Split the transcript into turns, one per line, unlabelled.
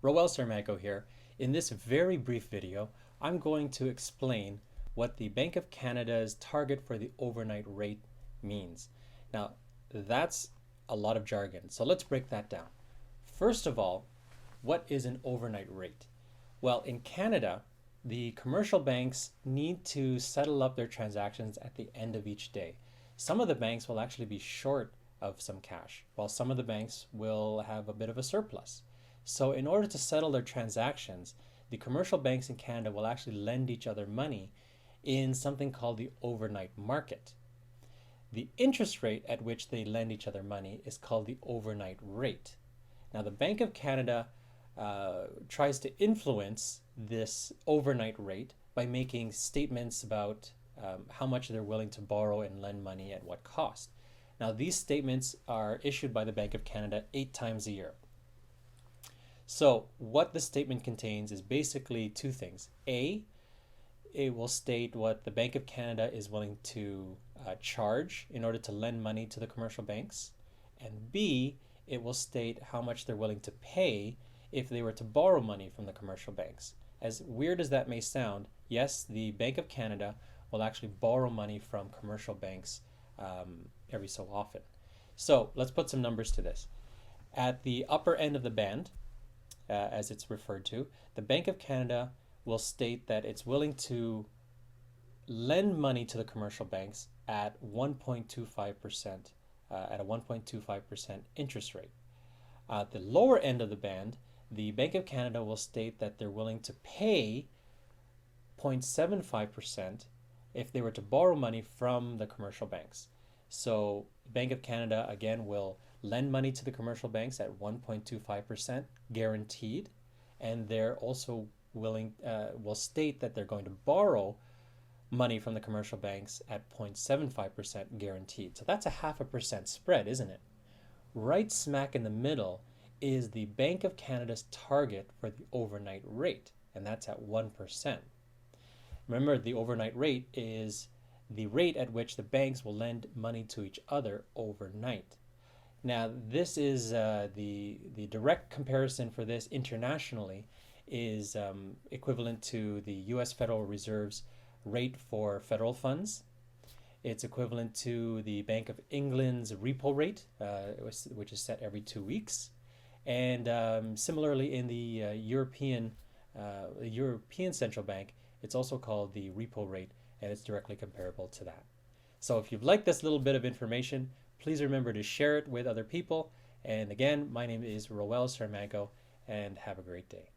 Roel Sarmago here. In this very brief video, I'm going to explain what the Bank of Canada's target for the overnight rate means. Now, that's a lot of jargon, so let's break that down. First of all, what is an overnight rate? Well, in Canada, the commercial banks need to settle up their transactions at the end of each day. Some of the banks will actually be short of some cash, while some of the banks will have a bit of a surplus. So in order to settle their transactions, the commercial banks in Canada will actually lend each other money in something called the overnight market. The interest rate at which they lend each other money is called the overnight rate. Now, the Bank of Canada tries to influence this overnight rate by making statements about how much they're willing to borrow and lend money at what cost. Now, these statements are issued by the Bank of Canada 8 times a year. So what the statement contains is basically two things. A, it will state what the Bank of Canada is willing to charge in order to lend money to the commercial banks. And B, it will state how much they're willing to pay if they were to borrow money from the commercial banks. As weird as that may sound, yes, the Bank of Canada will actually borrow money from commercial banks every so often. So let's put some numbers to this. At the upper end of the band, as it's referred to, the Bank of Canada will state that it's willing to lend money to the commercial banks at 1.25%, at a 1.25% interest rate. At the lower end of the band, the Bank of Canada will state that they're willing to pay 0.75% if they were to borrow money from the commercial banks. So Bank of Canada, again, will lend money to the commercial banks at 1.25% guaranteed, and they're also willing, will state that they're going to borrow money from the commercial banks at 0.75% guaranteed. So that's a 0.5% spread, isn't it? Right smack in the middle is the Bank of Canada's target for the overnight rate, and that's at 1%. Remember, the overnight rate is the rate at which the banks will lend money to each other overnight. Now, this is the direct comparison for this internationally is equivalent to the U.S. Federal Reserve's rate for federal funds. It's equivalent to the Bank of England's repo rate, which is set every 2 weeks. And similarly, in the European Central Bank, it's also called the repo rate, and it's directly comparable to that. So if you've liked this little bit of information, please remember to share it with other people. And again, my name is Roel Sarmago, and have a great day.